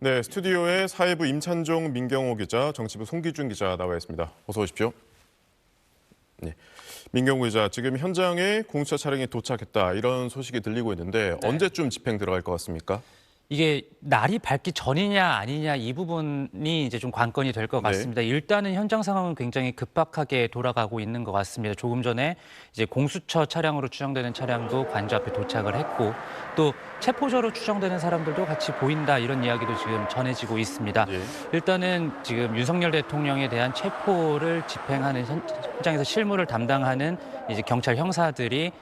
네, 스튜디오에 사회부 임찬종, 민경호 기자, 정치부 송기준 기자 나와 있습니다. 어서 오십시오. 네, 민경호 기자, 지금 현장에 공수처 차량이 도착했다 이런 소식이 들리고 있는데 네. 언제쯤 집행 들어갈 것 같습니까? 이게 날이 밝기 전이냐 아니냐 이 부분이 이제 좀 관건이 될 것 네. 같습니다. 일단은 현장 상황은 굉장히 급박하게 돌아가고 있는 것 같습니다. 조금 전에 이제 공수처 차량으로 추정되는 차량도 관저 앞에 도착을 했고 또 체포자로 추정되는 사람들도 같이 보인다 이런 이야기도 지금 전해지고 있습니다. 예. 일단은 지금 윤석열 대통령에 대한 체포를 집행하는 현장에서 실무를 담당하는 이제 경찰 형사들이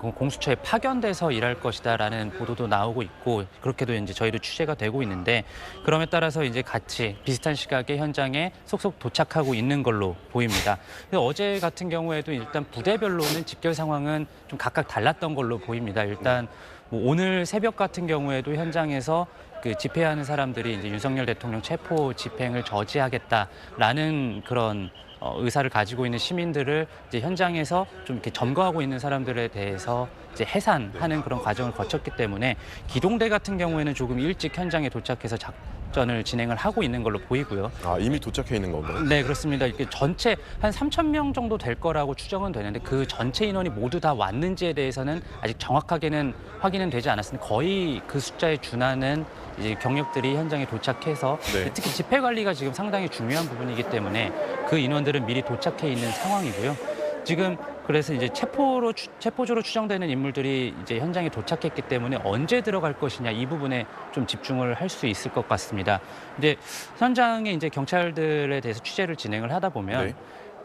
공수처에 파견돼서 일할 것이다라는 보도도 나오고 있고 그렇게도 이제 저희도 취재가 되고 있는데 그럼에 따라서 이제 같이 비슷한 시각에 현장에 속속 도착하고 있는 걸로 보입니다. 어제 같은 경우에도 일단 부대별로는 집결 상황은 좀 각각 달랐던 걸로 보입니다. 일단 뭐 오늘 새벽 같은 경우에도 현장에서 그 집회하는 사람들이 이제 윤석열 대통령 체포 집행을 저지하겠다라는 그런 의사를 가지고 있는 시민들을 이제 현장에서 좀 이렇게 점거하고 있는 사람들에 대해서 이제 해산하는 그런 과정을 거쳤기 때문에 기동대 같은 경우에는 조금 일찍 현장에 도착해서 작전을 진행을 하고 있는 걸로 보이고요. 아, 이미 도착해 있는 건가요? 네, 그렇습니다. 이게 전체 한 3,000명 정도 될 거라고 추정은 되는데 그 전체 인원이 모두 다 왔는지에 대해서는 아직 정확하게는 확인은 되지 않았습니다. 거의 그 숫자에 준하는 이제 경력들이 현장에 도착해서 네. 특히 집회 관리가 지금 상당히 중요한 부분이기 때문에 그 인원들은 미리 도착해 있는 상황이고요. 지금 그래서 이제 체포조로 추정되는 인물들이 이제 현장에 도착했기 때문에 언제 들어갈 것이냐 이 부분에 좀 집중을 할 수 있을 것 같습니다. 근데 현장에 이제 경찰들에 대해서 취재를 진행을 하다 보면 네.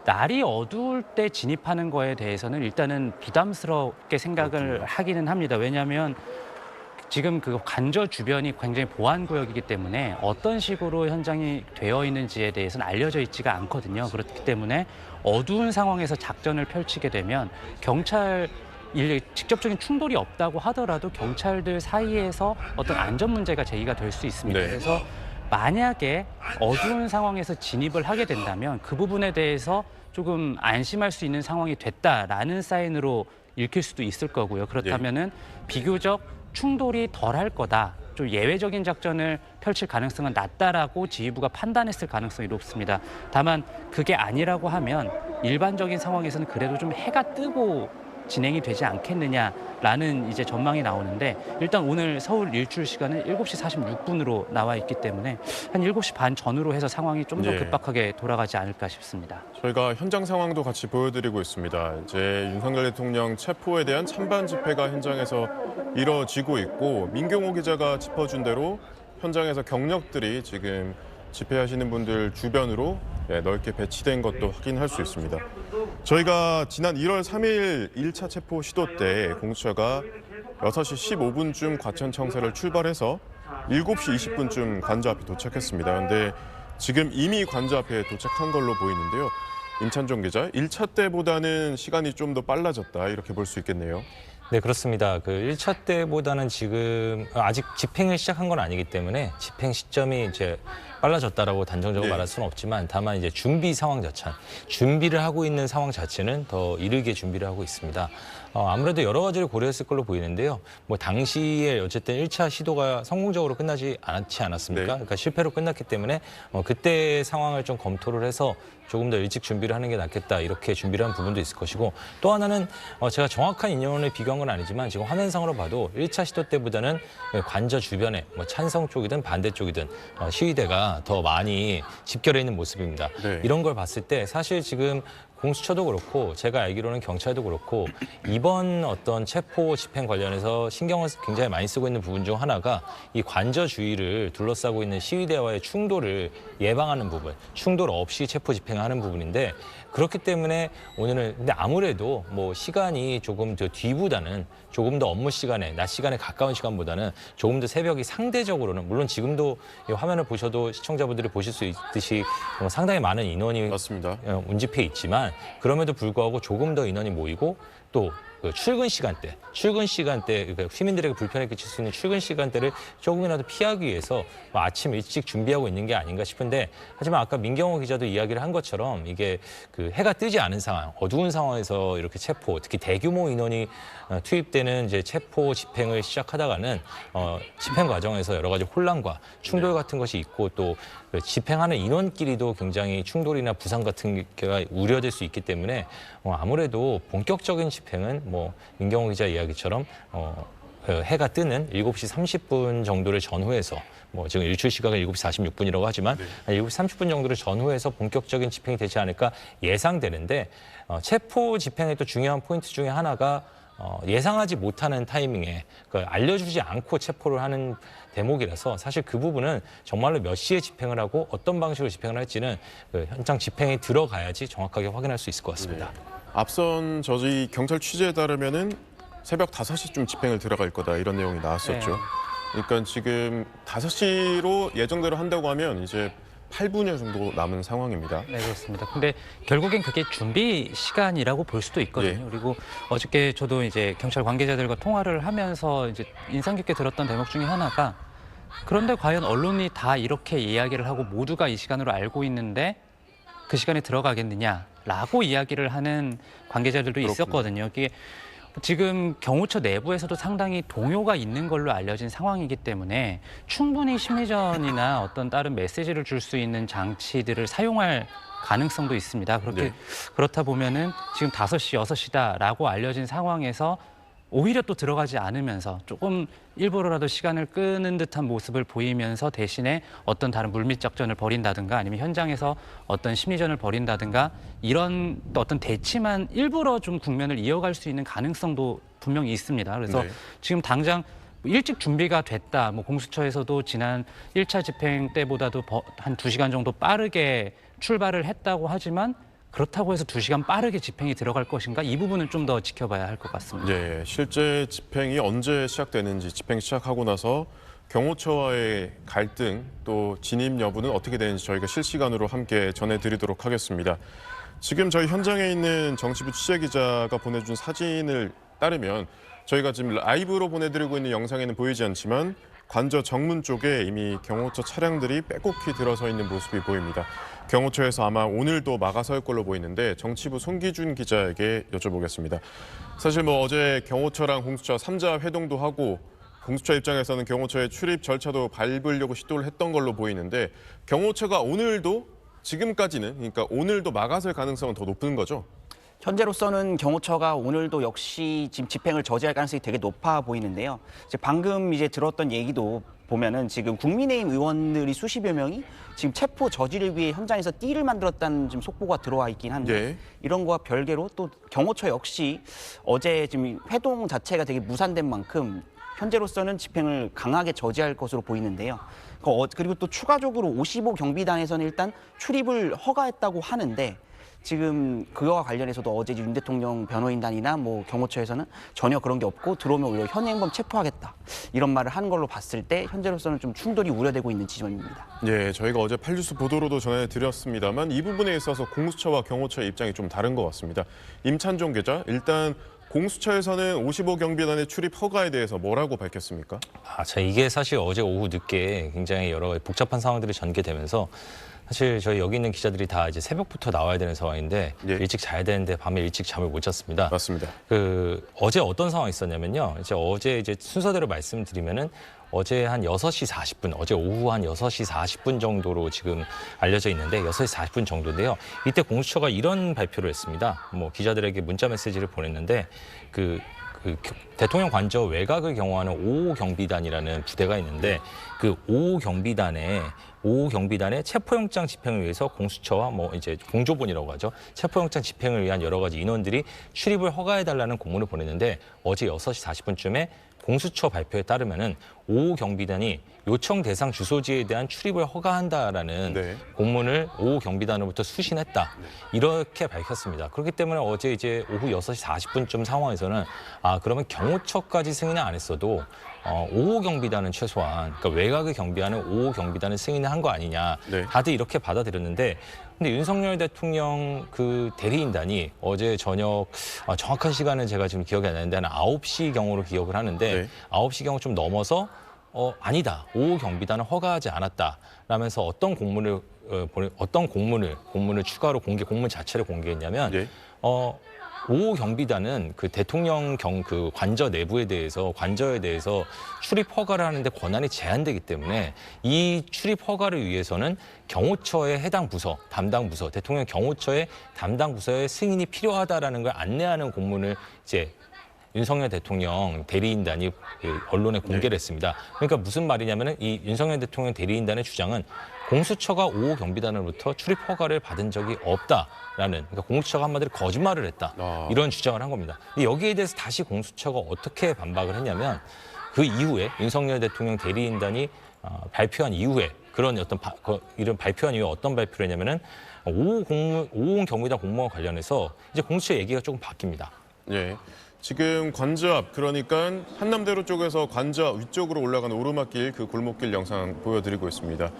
날이 어두울 때 진입하는 거에 대해서는 일단은 부담스럽게 생각을 그렇군요. 하기는 합니다. 왜냐하면 지금 그 관저 주변이 굉장히 보안 구역이기 때문에 어떤 식으로 현장이 되어 있는지에 대해서는 알려져 있지가 않거든요. 그렇기 때문에 어두운 상황에서 작전을 펼치게 되면 경찰 직접적인 충돌이 없다고 하더라도 경찰들 사이에서 어떤 안전 문제가 제기가 될 수 있습니다. 네. 그래서 만약에 어두운 상황에서 진입을 하게 된다면 그 부분에 대해서 조금 안심할 수 있는 상황이 됐다라는 사인으로 읽힐 수도 있을 거고요. 그렇다면은 비교적 충돌이 덜할 거다. 좀 예외적인 작전을 펼칠 가능성은 낮다라고 지휘부가 판단했을 가능성이 높습니다. 다만 그게 아니라고 하면 일반적인 상황에서는 그래도 좀 해가 뜨고 진행이 되지 않겠느냐라는 이제 전망이 나오는데 일단 오늘 서울 일출 시간은 7시 46분으로 나와 있기 때문에 한 7시 반 전후로 해서 상황이 좀 더 예. 급박하게 돌아가지 않을까 싶습니다. 저희가 현장 상황도 같이 보여드리고 있습니다. 이제 윤석열 대통령 체포에 대한 찬반 집회가 현장에서 이뤄지고 있고 민경호 기자가 짚어준 대로 현장에서 경력들이 지금 집회하시는 분들 주변으로 넓게 배치된 것도 확인할 수 있습니다. 저희가 지난 1월 3일 1차 체포 시도 때 공수처가 6시 15분쯤 과천청사를 출발해서 7시 20분쯤 관저 앞에 도착했습니다. 그런데 지금 이미 관저 앞에 도착한 걸로 보이는데요. 임찬종 기자, 1차 때보다는 시간이 좀 더 빨라졌다 이렇게 볼 수 있겠네요. 네, 그렇습니다. 그 1차 때보다는 지금 아직 집행을 시작한 건 아니기 때문에 집행 시점이 이제 빨라졌다라고 단정적으로 네. 말할 수는 없지만 다만 이제 준비 상황 자체, 준비를 하고 있는 상황 자체는 더 이르게 준비를 하고 있습니다. 아무래도 여러 가지를 고려했을 걸로 보이는데요. 뭐 당시에 어쨌든 1차 시도가 성공적으로 끝나지 않지 않았습니까? 네. 그러니까 실패로 끝났기 때문에 그때 상황을 좀 검토를 해서 조금 더 일찍 준비를 하는 게 낫겠다 이렇게 준비를 한 부분도 있을 것이고 또 하나는 제가 정확한 인원을 비교한 건 아니지만 지금 화면상으로 봐도 1차 시도 때보다는 관저 주변에 뭐 찬성 쪽이든 반대 쪽이든 시위대가 더 많이 집결해 있는 모습입니다. 네. 이런 걸 봤을 때 사실 지금 공수처도 그렇고 제가 알기로는 경찰도 그렇고 이번 어떤 체포 집행 관련해서 신경을 굉장히 많이 쓰고 있는 부분 중 하나가 이 관저 주위를 둘러싸고 있는 시위대와의 충돌을 예방하는 부분, 충돌 없이 체포 집행하는 부분인데 그렇기 때문에 오늘은 근데 아무래도 뭐 시간이 조금 더 뒤보다는 조금 더 업무 시간에 낮 시간에 가까운 시간보다는 조금 더 새벽이 상대적으로는 물론 지금도 이 화면을 보셔도 시청자분들이 보실 수 있듯이 상당히 많은 인원이 맞습니다. 운집해 있지만 그럼에도 불구하고 조금 더 인원이 모이고 또 그 출근 시간대, 그러니까 시민들에게 불편을 끼칠 수 있는 출근 시간대를 조금이라도 피하기 위해서 뭐 아침 일찍 준비하고 있는 게 아닌가 싶은데, 하지만 아까 민경호 기자도 이야기를 한 것처럼 이게 그 해가 뜨지 않은 상황, 어두운 상황에서 이렇게 체포, 특히 대규모 인원이 투입되는 이제 체포 집행을 시작하다가는 집행 과정에서 여러 가지 혼란과 충돌 같은 것이 있고, 또 그 집행하는 인원끼리도 굉장히 충돌이나 부상 같은 게 우려될 수 있기 때문에 아무래도 본격적인 집행은 뭐 민경호 기자 이야기처럼 해가 뜨는 7시 30분 정도를 전후해서, 뭐 지금 일출 시각은 7시 46분이라고 하지만 한 7시 30분 정도를 전후해서 본격적인 집행이 되지 않을까 예상되는데, 체포 집행의 또 중요한 포인트 중에 하나가 예상하지 못하는 타이밍에 알려주지 않고 체포를 하는 대목이라서, 사실 그 부분은 정말로 몇 시에 집행을 하고 어떤 방식으로 집행을 할지는 그 현장 집행에 들어가야지 정확하게 확인할 수 있을 것 같습니다. 앞선 저희 경찰 취재에 따르면은 새벽 5시쯤 집행을 들어갈 거다, 이런 내용이 나왔었죠. 네. 그러니까 지금 5시로 예정대로 한다고 하면 이제 8분여 정도 남은 상황입니다. 네, 그렇습니다. 근데 결국엔 그게 준비 시간이라고 볼 수도 있거든요. 예. 그리고 어저께 저도 이제 경찰 관계자들과 통화를 하면서 이제 인상 깊게 들었던 대목 중에 하나가, 그런데 과연 언론이 다 이렇게 이야기를 하고 모두가 이 시간으로 알고 있는데 그 시간에 들어가겠느냐라고 이야기를 하는 관계자들도 있었거든요. 이게 지금 경호처 내부에서도 상당히 동요가 있는 걸로 알려진 상황이기 때문에 충분히 심리전이나 어떤 다른 메시지를 줄 수 있는 장치들을 사용할 가능성도 있습니다. 네. 그렇다 보면은 지금 5시, 6시다라고 알려진 상황에서 오히려 또 들어가지 않으면서 조금 일부러라도 시간을 끄는 듯한 모습을 보이면서 대신에 어떤 다른 물밑 작전을 벌인다든가 아니면 현장에서 어떤 심리전을 벌인다든가 이런 또 어떤 대치만 일부러 좀 국면을 이어갈 수 있는 가능성도 분명히 있습니다. 그래서 네. 지금 당장 일찍 준비가 됐다. 뭐 공수처에서도 지난 1차 집행 때보다도 한 2시간 정도 빠르게 출발을 했다고 하지만, 그렇다고 해서 2시간 빠르게 집행이 들어갈 것인가? 이 부분은 좀 더 지켜봐야 할 것 같습니다. 예, 실제 집행이 언제 시작되는지, 집행 시작하고 나서 경호처와의 갈등, 또 진입 여부는 어떻게 되는지 저희가 실시간으로 함께 전해드리도록 하겠습니다. 지금 저희 현장에 있는 정치부 취재기자가 보내준 사진을 따르면, 저희가 지금 라이브로 보내드리고 있는 영상에는 보이지 않지만 관저 정문 쪽에 이미 경호처 차량들이 빼곡히 들어서 있는 모습이 보입니다. 경호처에서 아마 오늘도 막아설 걸로 보이는데, 정치부 송기준 기자에게 여쭤보겠습니다. 사실 뭐 어제 경호처랑 공수처 3자 회동도 하고, 공수처 입장에서는 경호처의 출입 절차도 밟으려고 시도를 했던 걸로 보이는데, 경호처가 오늘도, 지금까지는, 그러니까 오늘도 막아설 가능성은 더 높은 거죠? 현재로서는 경호처가 오늘도 역시 지금 집행을 저지할 가능성이 되게 높아 보이는데요. 방금 들었던 얘기도 보면은 지금 국민의힘 의원들이 수십여 명이 지금 체포 저지를 위해 현장에서 띠를 만들었다는 지금 속보가 들어와 있긴 한데, 예. 이런 거와 별개로 또 경호처 역시 어제 지금 회동 자체가 되게 무산된 만큼 현재로서는 집행을 강하게 저지할 것으로 보이는데요. 그리고 또 추가적으로 55 경비단에서는 일단 출입을 허가했다고 하는데, 지금 그거와 관련해서도 어제 윤 대통령 변호인단이나 뭐 경호처에서는 전혀 그런 게 없고 들어오면 오히려 현행범 체포하겠다, 이런 말을 하는 걸로 봤을 때 현재로서는 좀 충돌이 우려되고 있는 지점입니다. 예, 저희가 어제 8뉴스 보도로도 전해드렸습니다만 이 부분에 있어서 공수처와 경호처의 입장이 좀 다른 것 같습니다. 임찬종 기자, 일단 공수처에서는 55 경비단의 출입 허가에 대해서 뭐라고 밝혔습니까? 이게 사실 어제 오후 늦게 굉장히 여러 가지 복잡한 상황들이 전개되면서, 사실 저희 여기 있는 기자들이 다 이제 새벽부터 나와야 되는 상황인데, 예. 일찍 자야 되는데 밤에 일찍 잠을 못 잤습니다. 맞습니다. 어제 어떤 상황이 있었냐면요. 어제 순서대로 말씀드리면은, 어제 한 6시 40분, 어제 오후 한 6시 40분 정도로 지금 알려져 있는데, 6시 40분 정도인데요. 이때 공수처가 이런 발표를 했습니다. 뭐 기자들에게 문자 메시지를 보냈는데, 대통령 관저 외곽을 경호하는 5호 경비단이라는 부대가 있는데, 그 5호 경비단의 체포영장 집행을 위해서 공수처와 공조본이라고 하죠. 체포영장 집행을 위한 여러 가지 인원들이 출입을 허가해달라는 공문을 보냈는데, 어제 6시 40분쯤에 공수처 발표에 따르면은 5호 경비단이 요청 대상 주소지에 대한 출입을 허가한다라는 네. 공문을 5호 경비단으로부터 수신했다. 이렇게 밝혔습니다. 그렇기 때문에 어제 오후 6시 40분쯤 상황에서는 그러면 경호처까지 승인을 안 했어도 5호 경비단은 최소한 그러니까 외곽을 경비하는 5호 경비단은 승인을 한 거 아니냐. 네. 다들 이렇게 받아들였는데 근데 윤석열 대통령 그 대리인단이 어제 저녁 정확한 시간은 제가 지금 기억이 안 나는데 한 9시 경으로 기억을 하는데 네. 9시 경을 좀 넘어서 아니다. 5호 경비단은 허가하지 않았다. 라면서 어떤 공문을 추가로 공문 자체를 공개했냐면 네. 5호 경비단은 그 대통령 그 관저 내부에 대해서 관저에 대해서 출입 허가를 하는데 권한이 제한되기 때문에 이 출입 허가를 위해서는 경호처의 해당 부서, 담당 부서, 대통령 경호처의 담당 부서의 승인이 필요하다라는 걸 안내하는 공문을 이제 윤석열 대통령 대리인단이 언론에 공개를 했습니다. 그러니까 무슨 말이냐면은 이 윤석열 대통령 대리인단의 주장은 공수처가 5호 경비단으로부터 출입 허가를 받은 적이 없다라는 그러니까 공수처가 한마디로 거짓말을 했다. 이런 주장을 한 겁니다. 근데 여기에 대해서 다시 공수처가 어떻게 반박을 했냐면 그 이후에 윤석열 대통령 대리인단이 발표한 이후에 그런 이런 발표한 이후에 어떤 발표를 했냐면은 5호 경비단 공무원 관련해서 이제 공수처 얘기가 조금 바뀝니다. 예. 지금 관저 앞 그러니까 한남대로 쪽에서 관저 위쪽으로 올라가는 오르막길 그 골목길 영상 보여드리고 있습니다.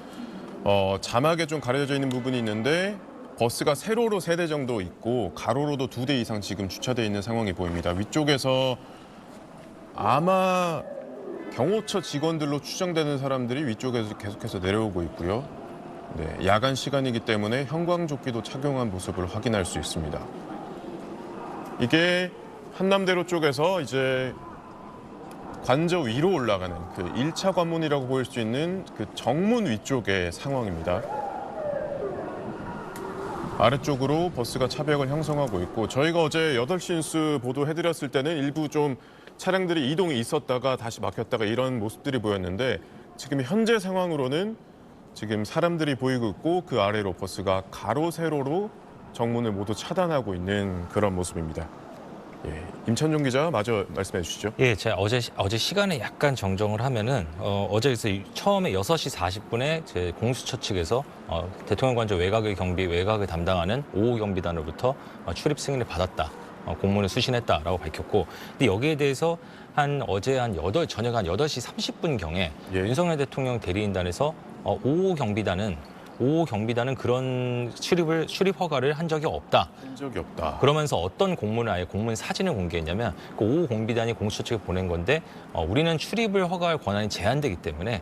자막에 좀 가려져 있는 부분이 있는데 버스가 세로로 3대 정도 있고 가로로도 2대 이상 지금 주차되어 있는 상황이 보입니다. 위쪽에서 아마 경호처 직원들로 추정되는 사람들이 위쪽에서 계속해서 내려오고 있고요. 네, 야간 시간이기 때문에 형광조끼도 착용한 모습을 확인할 수 있습니다. 이게 한남대로 쪽에서 이제 관저 위로 올라가는 그 1차 관문이라고 보일 수 있는 그 정문 위쪽의 상황입니다. 아래쪽으로 버스가 차벽을 형성하고 있고 저희가 어제 8시 뉴스 보도해드렸을 때는 일부 좀 차량들이 이동이 있었다가 다시 막혔다가 이런 모습들이 보였는데 지금 현재 상황으로는 지금 사람들이 보이고 있고 그 아래로 버스가 가로 세로로 정문을 모두 차단하고 있는 그런 모습입니다. 예, 임찬종 기자 마저 말씀해 주시죠. 예, 제가 어제 시간에 약간 정정을 하면은 어제 처음에 6시 40분에 제 공수처 측에서 대통령 관저 외곽을 외곽을 담당하는 5호 경비단으로부터 출입 승인을 받았다. 공문을 수신했다라고 밝혔고, 근데 여기에 대해서 저녁 한 8시 30분 경에 예. 윤석열 대통령 대리인단에서 5호 경비단은 그런 출입 허가를 한 적이 없다. 한 적이 없다. 그러면서 어떤 공문 사진을 공개했냐면 그 5호 공비단이 공수처 측에 보낸 건데 우리는 출입을 허가할 권한이 제한되기 때문에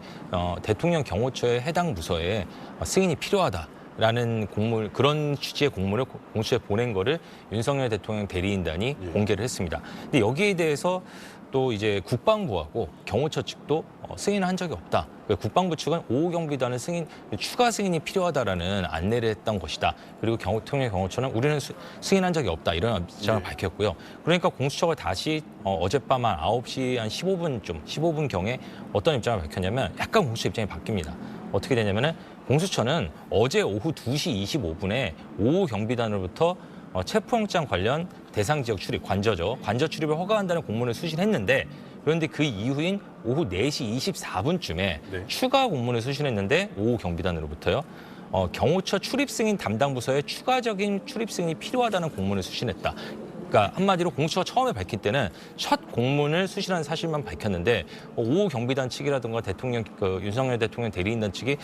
대통령 경호처의 해당 부서에 승인이 필요하다라는 그런 취지의 공문을 공수처에 보낸 거를 윤석열 대통령 대리인단이 공개를 했습니다. 근데 여기에 대해서 또 이제 국방부하고 경호처 측도 승인을 한 적이 없다. 국방부 측은 5호 경비단은 추가 승인이 필요하다라는 안내를 했던 것이다. 그리고 대통령 경호처는 우리는 승인한 적이 없다. 이런 입장을 밝혔고요. 그러니까 공수처가 다시 어젯밤 한 9시 한 15분 경에 어떤 입장을 밝혔냐면 약간 공수처 입장이 바뀝니다. 어떻게 되냐면은 공수처는 어제 오후 2시 25분에 5호 경비단으로부터 체포영장 관련 대상 지역 출입, 관저 출입을 허가한다는 공문을 수신했는데 그런데 그 이후인 오후 4시 24분쯤에 추가 공문을 수신했는데 5호 경비단으로부터요. 경호처 출입 승인 담당 부서에 추가적인 출입 승인이 필요하다는 공문을 수신했다. 그러니까 한마디로 공수처가 처음에 밝힐 때는 첫 공문을 수신한 사실만 밝혔는데 5호 경비단 측이라든가 윤석열 대통령 대리인단 측이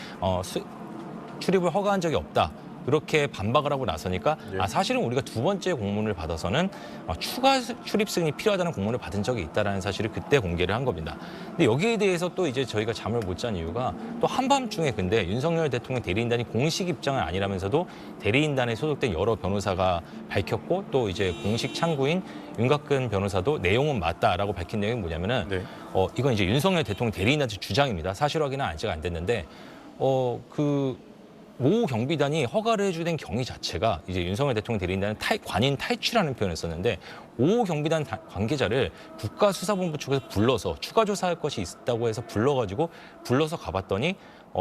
출입을 허가한 적이 없다. 그렇게 반박을 하고 나서니까 사실은 우리가 두 번째 공문을 받아서는 추가 출입 승인이 필요하다는 공문을 받은 적이 있다라는 사실을 그때 공개를 한 겁니다. 근데 여기에 대해서 또 이제 저희가 잠을 못 잔 이유가 또 한밤중에 근데 윤석열 대통령 대리인단이 공식 입장은 아니라면서도 대리인단에 소속된 여러 변호사가 밝혔고 또 이제 공식 창구인 윤곽근 변호사도 내용은 맞다라고 밝힌 내용이 뭐냐면은 이건 이제 윤석열 대통령 대리인단 측 주장입니다. 사실 확인은 아직 안 됐는데 5호 경비단이 허가를 해주된 경위 자체가 이제 윤석열 대통령 대리인단은 관인 탈취라는 표현을 썼는데 5호 경비단 관계자를 국가수사본부 측에서 불러서 추가 조사할 것이 있다고 해서 불러서 가봤더니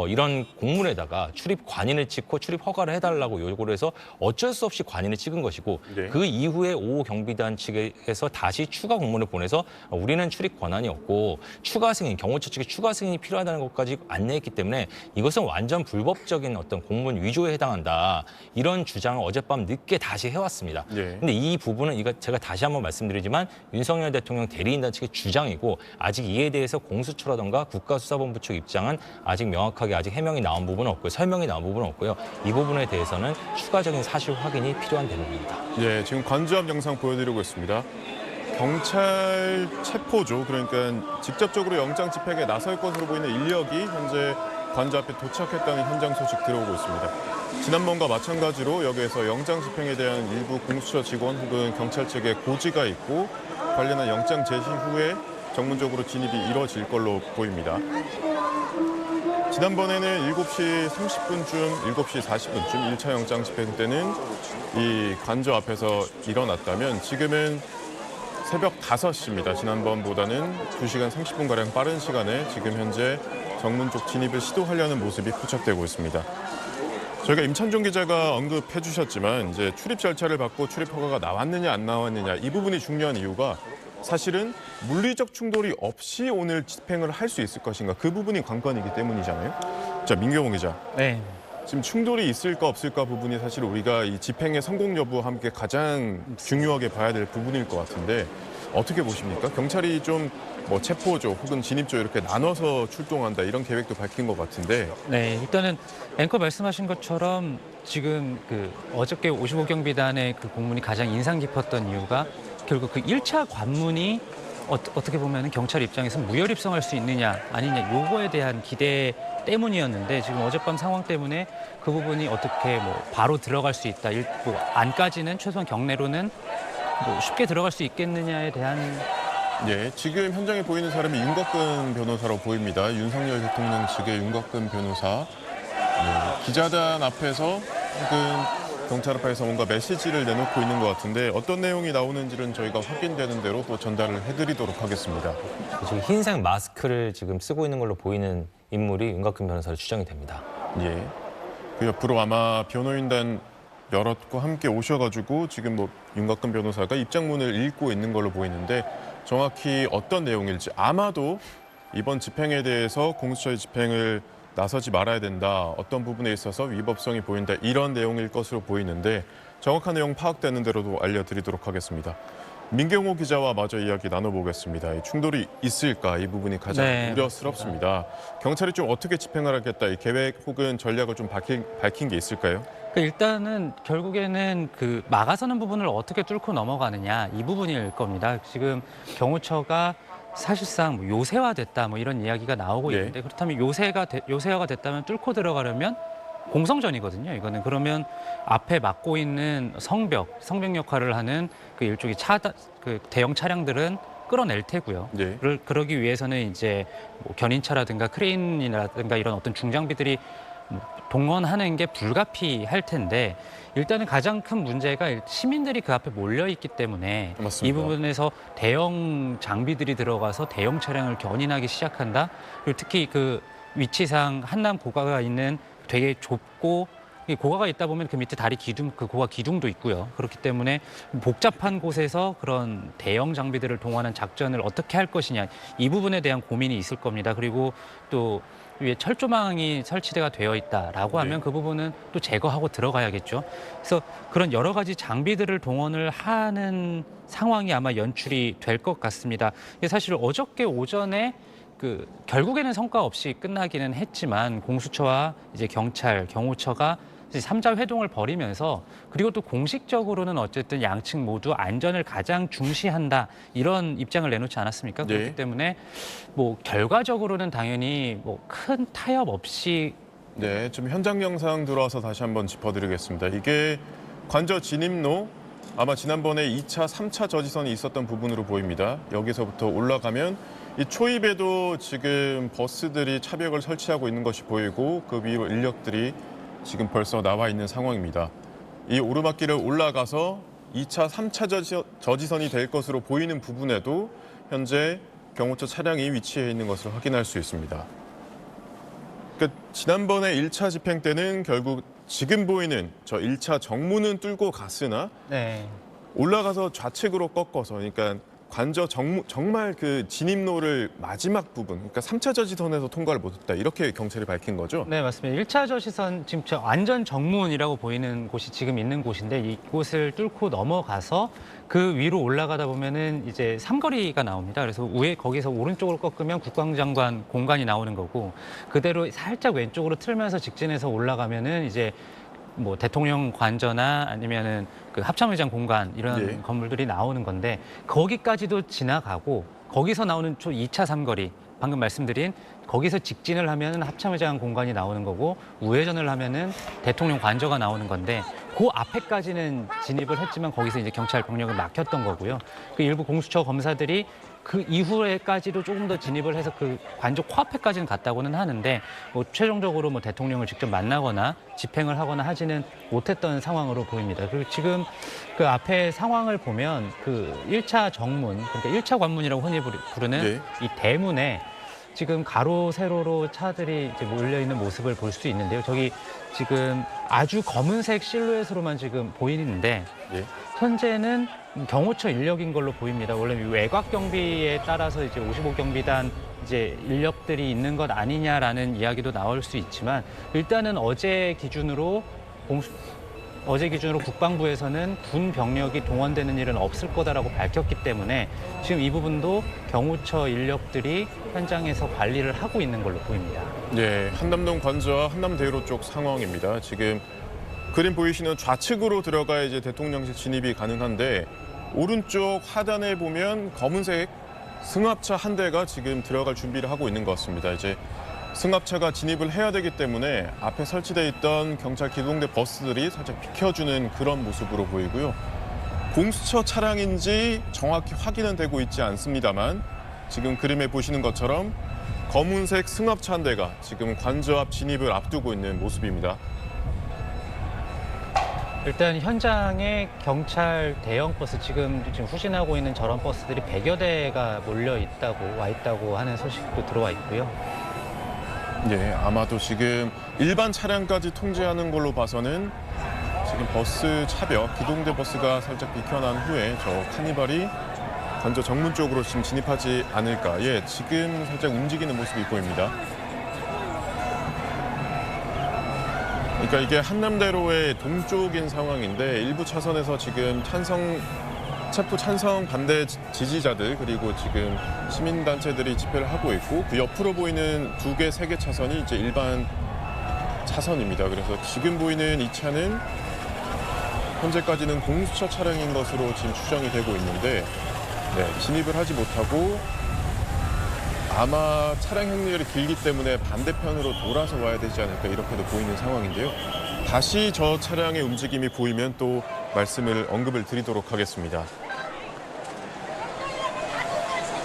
이런 공문에다가 출입 관인을 찍고 출입 허가를 해달라고 요구를 해서 어쩔 수 없이 관인을 찍은 것이고 네. 그 이후에 5호 경비단 측에서 다시 추가 공문을 보내서 우리는 출입 권한이 없고 추가 승인, 경호처 측에 추가 승인이 필요하다는 것까지 안내했기 때문에 이것은 완전 불법적인 어떤 공문 위조에 해당한다. 이런 주장을 어젯밤 늦게 다시 해왔습니다. 네. 근데 이 부분은 이거 제가 다시 한번 말씀드리지만 윤석열 대통령 대리인단 측의 주장이고 아직 이에 대해서 공수처라든가 국가수사본부 측 입장은 아직 명확하게 아직 해명이 나온 부분은 없고요. 설명이 나온 부분은 없고요. 이 부분에 대해서는 추가적인 사실 확인이 필요한 대목입니다. 예, 지금 관저앞 영상 보여드리고 있습니다. 경찰 체포죠. 그러니까 직접적으로 영장 집행에 나설 것으로 보이는 인력이 현재 관저 앞에 도착했다는 현장 소식 들어오고 있습니다. 지난번과 마찬가지로 여기에서 영장 집행에 대한 일부 공수처 직원 혹은 경찰 측의 고지가 있고 관련한 영장 제시 후에 정문적으로 진입이 이뤄질 걸로 보입니다. 지난번에는 7시 30분쯤, 7시 40분쯤 1차 영장 집행 때는 이 관저 앞에서 일어났다면 지금은 새벽 5시입니다. 지난번보다는 2시간 30분가량 빠른 시간에 지금 현재 정문 쪽 진입을 시도하려는 모습이 포착되고 있습니다. 저희가 임찬종 기자가 언급해 주셨지만 이제 출입 절차를 받고 출입 허가가 나왔느냐 안 나왔느냐 이 부분이 중요한 이유가 사실은 물리적 충돌이 없이 오늘 집행을 할 수 있을 것인가 그 부분이 관건이기 때문이잖아요. 자, 민경호 기자. 네. 지금 충돌이 있을까 없을까 부분이 사실 우리가 이 집행의 성공 여부와 함께 가장 중요하게 봐야 될 부분일 것 같은데 어떻게 보십니까? 경찰이 좀 뭐 체포조 혹은 진입조 이렇게 나눠서 출동한다 이런 계획도 밝힌 것 같은데 네, 일단은 앵커 말씀하신 것처럼 지금 그 어저께 55경비단의 그 공문이 가장 인상 깊었던 이유가 결국 그 1차 관문이 어떻게 보면 경찰 입장에서 무혈입성할 수 있느냐 아니냐 요거에 대한 기대 때문이었는데 지금 어젯밤 상황 때문에 그 부분이 어떻게 뭐 바로 들어갈 수 있다. 뭐 안까지는 최소한 경내로는 뭐 쉽게 들어갈 수 있겠느냐에 대한 예, 지금 현장에 보이는 사람이 윤곽근 변호사로 보입니다. 윤석열 대통령 측의 윤곽근 변호사. 네, 기자단 앞에서 혹은 경찰 앞에서 뭔가 메시지를 내놓고 있는 것 같은데 어떤 내용이 나오는지는 저희가 확인되는 대로 또 전달을 해드리도록 하겠습니다. 지금 흰색 마스크를 지금 쓰고 있는 걸로 보이는 인물이 윤곽근 변호사로 추정이 됩니다. 예. 그 옆으로 아마 변호인단 여럿과 함께 오셔가지고 지금 뭐 윤곽근 변호사가 입장문을 읽고 있는 걸로 보이는데 정확히 어떤 내용일지 아마도 이번 집행에 대해서 공수처의 집행을 나서지 말아야 된다. 어떤 부분에 있어서 위법성이 보인다. 이런 내용일 것으로 보이는데 정확한 내용 파악되는 대로도 알려드리도록 하겠습니다. 민경호 기자와 마저 이야기 나눠보겠습니다. 이 충돌이 있을까 이 부분이 가장 네, 우려스럽습니다. 경찰이 좀 어떻게 집행을 하겠다. 이 계획 혹은 전략을 좀 밝힌 게 있을까요? 일단은 결국에는 그 막아서는 부분을 어떻게 뚫고 넘어가느냐 이 부분일 겁니다. 지금 경호처가 사실상 뭐 요새화됐다 뭐 이런 이야기가 나오고 네. 있는데 그렇다면 요새화가 됐다면 뚫고 들어가려면 공성전이거든요. 이거는 그러면 앞에 막고 있는 성벽 역할을 하는 그 일종의 그 대형 차량들은 끌어낼 테고요. 네. 그러기 위해서는 이제 뭐 견인차라든가 크레인이라든가 이런 어떤 중장비들이 동원하는 게 불가피할 텐데 일단은 가장 큰 문제가 시민들이 그 앞에 몰려 있기 때문에 맞습니다. 이 부분에서 대형 장비들이 들어가서 대형 차량을 견인하기 시작한다. 그리고 특히 그 위치상 한남 고가가 있는 되게 좁고 이 고가가 있다 보면 그 밑에 다리 기둥, 그 고가 기둥도 있고요. 그렇기 때문에 복잡한 곳에서 그런 대형 장비들을 동원한 작전을 어떻게 할 것이냐 이 부분에 대한 고민이 있을 겁니다. 그리고 또 위에 철조망이 설치가 되어 있다라고 하면 네. 그 부분은 또 제거하고 들어가야겠죠. 그래서 그런 여러 가지 장비들을 동원을 하는 상황이 아마 연출이 될 것 같습니다. 사실 어저께 오전에 그 결국에는 성과 없이 끝나기는 했지만 공수처와 이제 경찰, 경호처가 이제 3자 회동을 벌이면서 그리고 또 공식적으로는 어쨌든 양측 모두 안전을 가장 중시한다 이런 입장을 내놓지 않았습니까? 네. 그렇기 때문에 뭐 결과적으로는 당연히 뭐 큰 타협 없이 네, 좀 현장 영상 들어와서 다시 한번 짚어드리겠습니다. 이게 관저 진입로 아마 지난번에 2차, 3차 저지선이 있었던 부분으로 보입니다. 여기서부터 올라가면 이 초입에도 지금 버스들이 차벽을 설치하고 있는 것이 보이고 그 위로 인력들이 지금 벌써 나와 있는 상황입니다. 이 오르막길을 올라가서 2차, 3차 저지선이 될 것으로 보이는 부분에도 현재 경호처 차량이 위치해 있는 것을 확인할 수 있습니다. 그러니까 지난번에 1차 집행 때는 결국 지금 보이는 저 1차 정문은 뚫고 갔으나 네. 올라가서 좌측으로 꺾어서 그러니까 관저 정말 그 진입로를 마지막 부분 그러니까 3차 저지선에서 통과를 못했다 이렇게 경찰이 밝힌 거죠? 네, 맞습니다. 1차 저시선 지금 완전 정문이라고 보이는 곳이 지금 있는 곳인데 이곳을 뚫고 넘어가서 그 위로 올라가다 보면은 이제 삼거리가 나옵니다. 그래서 위에 거기서 오른쪽으로 꺾으면 국방장관 공간이 나오는 거고 그대로 살짝 왼쪽으로 틀면서 직진해서 올라가면은 이제 뭐 대통령 관저나 아니면은 그 합참의장 공간 이런 네. 건물들이 나오는 건데 거기까지도 지나가고 거기서 나오는 2차 삼거리 방금 말씀드린 거기서 직진을 하면은 합참의장 공간이 나오는 거고 우회전을 하면은 대통령 관저가 나오는 건데 그 앞에까지는 진입을 했지만 거기서 이제 경찰 병력을 막혔던 거고요. 그 일부 공수처 검사들이 그 이후에까지도 조금 더 진입을 해서 그 관저 코앞에까지는 갔다고는 하는데 뭐 최종적으로 뭐 대통령을 직접 만나거나 집행을 하거나 하지는 못했던 상황으로 보입니다. 그리고 지금 그 앞에 상황을 보면 그 1차 정문, 그러니까 1차 관문이라고 흔히 부르는 네. 이 대문에 지금 가로 세로로 차들이 이제 몰려 있는 모습을 볼 수 있는데요. 저기 지금 아주 검은색 실루엣으로만 지금 보이는데 예. 현재는 경호처 인력인 걸로 보입니다. 원래 외곽 경비에 따라서 이제 55경비단 이제 인력들이 있는 것 아니냐라는 이야기도 나올 수 있지만 일단은 어제 기준으로 국방부에서는 군 병력이 동원되는 일은 없을 거다라고 밝혔기 때문에 지금 이 부분도 경호처 인력들이 현장에서 관리를 하고 있는 걸로 보입니다. 네, 한남동 관저와 한남대로 쪽 상황입니다. 지금 그림 보이시는 좌측으로 들어가야 이제 대통령실 진입이 가능한데 오른쪽 하단에 보면 검은색 승합차 한 대가 지금 들어갈 준비를 하고 있는 것 같습니다. 이제 승합차가 진입을 해야 되기 때문에 앞에 설치돼 있던 경찰 기동대 버스들이 살짝 비켜주는 그런 모습으로 보이고요. 공수처 차량인지 정확히 확인은 되고 있지 않습니다만 지금 그림에 보시는 것처럼 검은색 승합차 한 대가 지금 관저 앞 진입을 앞두고 있는 모습입니다. 일단 현장에 경찰 대형 버스 지금 후진하고 있는 저런 버스들이 100여 대가 와 있다고 하는 소식도 들어와 있고요. 예, 아마도 지금 일반 차량까지 통제하는 걸로 봐서는 지금 버스 차벽, 기동대 버스가 살짝 비켜난 후에 저 카니발이 관저 정문 쪽으로 지금 진입하지 않을까. 예, 지금 살짝 움직이는 모습이 보입니다. 그러니까 이게 한남대로의 동쪽인 상황인데 일부 차선에서 지금 체포 찬성 반대 지지자들 그리고 지금 시민단체들이 집회를 하고 있고 그 옆으로 보이는 2개, 3개 차선이 이제 일반 차선입니다. 그래서 지금 보이는 이 차는 현재까지는 공수처 차량인 것으로 지금 추정이 되고 있는데 진입을 하지 못하고 아마 차량 행렬이 길기 때문에 반대편으로 돌아서 와야 되지 않을까 이렇게도 보이는 상황인데요. 다시 저 차량의 움직임이 보이면 또 언급을 드리도록 하겠습니다.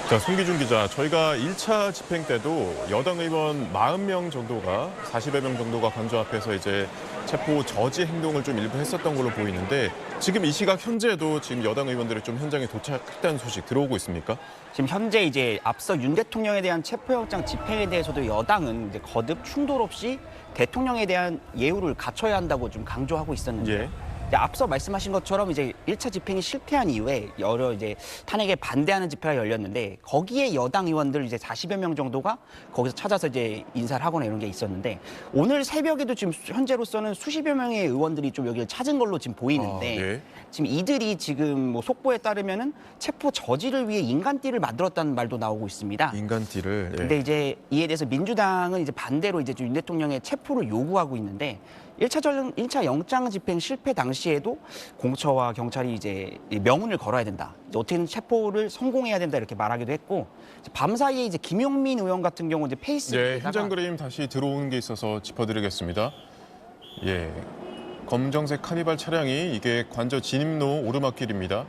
자, 송기준 기자, 저희가 1차 집행 때도 여당 의원 40명 정도가 40여 명 정도가 관저 앞에서 이제 체포 저지 행동을 좀 일부 했었던 걸로 보이는데 지금 이 시각 현재도 지금 여당 의원들이 좀 현장에 도착했다는 소식 들어오고 있습니까? 지금 현재 이제 앞서 윤 대통령에 대한 체포영장 집행에 대해서도 여당은 이제 거듭 충돌 없이 대통령에 대한 예우를 갖춰야 한다고 좀 강조하고 있었는데 예. 앞서 말씀하신 것처럼 이제 1차 집행이 실패한 이후에 여러 이제 탄핵에 반대하는 집회가 열렸는데 거기에 여당 의원들 이제 40여 명 정도가 거기서 찾아서 이제 인사를 하거나 이런 게 있었는데 오늘 새벽에도 지금 현재로서는 수십여 명의 의원들이 좀 여기를 찾은 걸로 지금 보이는데 예. 지금 이들이 지금 뭐 속보에 따르면은 체포 저지를 위해 인간띠를 만들었다는 말도 나오고 있습니다. 인간띠를. 예. 근데 이제 이에 대해서 민주당은 이제 반대로 이제 윤 대통령의 체포를 요구하고 있는데 1차 영장 집행 실패 당시에도 공처와 경찰이 이제 명운을 걸어야 된다. 이제 어떻게든 체포를 성공해야 된다 이렇게 말하기도 했고 밤 사이에 이제 김용민 의원 같은 경우 이제 페이스북에다가 현장 그림 다시 들어오는 게 있어서 짚어드리겠습니다. 예, 검정색 카니발 차량이 이게 관저 진입로 오르막길입니다.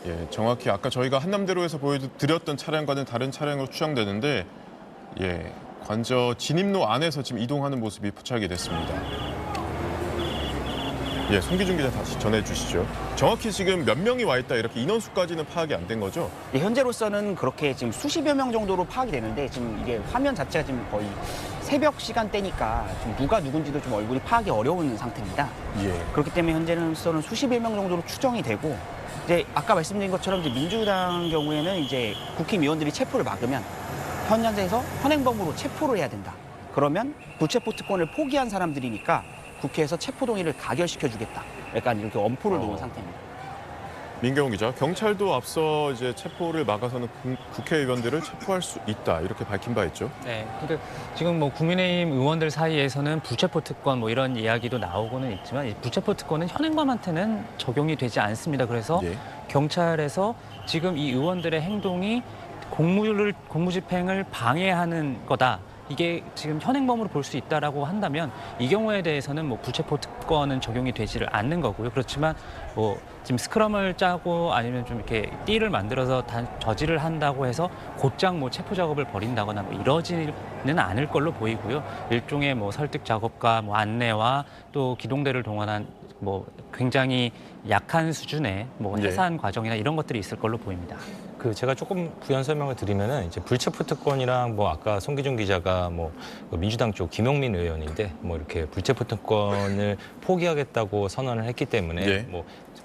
예, 정확히 아까 저희가 한남대로에서 보여드렸던 차량과는 다른 차량으로 추정되는데 예. 관저 진입로 안에서 지금 이동하는 모습이 포착이 됐습니다. 예, 송기준 기자 다시 전해주시죠. 정확히 지금 몇 명이 와 있다 이렇게 인원수까지는 파악이 안 된 거죠? 예, 현재로서는 그렇게 지금 수십여 명 정도로 파악이 되는데 지금 이게 화면 자체가 지금 거의 새벽 시간대니까 좀 누가 누군지도 좀 얼굴이 파악이 어려운 상태입니다. 예. 그렇기 때문에 현재로서는 수십여 명 정도로 추정이 되고 이제 아까 말씀드린 것처럼 이제 민주당 경우에는 이제 국힘의원들이 체포를 막으면 현장에서 현행범으로 체포를 해야 된다. 그러면 불체포 특권을 포기한 사람들이니까 국회에서 체포 동의를 가결시켜 주겠다. 약간 이렇게 엄포를 놓은 상태입니다. 민경훈 기자, 경찰도 앞서 이제 체포를 막아서는 국회의원들을 체포할 수 있다 이렇게 밝힌 바 있죠. 네, 그러니까 지금 뭐 국민의힘 의원들 사이에서는 불체포 특권 뭐 이런 이야기도 나오고는 있지만 이 불체포 특권은 현행범한테는 적용이 되지 않습니다. 그래서 예. 경찰에서 지금 이 의원들의 행동이 공무집행을 방해하는 거다. 이게 지금 현행범으로 볼 수 있다라고 한다면 이 경우에 대해서는 뭐 불체포 특권은 적용이 되지를 않는 거고요. 그렇지만 뭐 지금 스크럼을 짜고 아니면 좀 이렇게 띠를 만들어서 저지를 한다고 해서 곧장 뭐 체포 작업을 벌인다거나 뭐 이러지는 않을 걸로 보이고요. 일종의 뭐 설득 작업과 뭐 안내와 또 기동대를 동원한 뭐 굉장히 약한 수준의 뭐 예. 해산 과정이나 이런 것들이 있을 걸로 보입니다. 그 제가 조금 부연 설명을 드리면은 이제 불체포 특권이랑 뭐 아까 송기준 기자가 뭐 민주당 쪽 김용민 의원인데 뭐 이렇게 불체포 특권을 포기하겠다고 선언을 했기 때문에 예. 뭐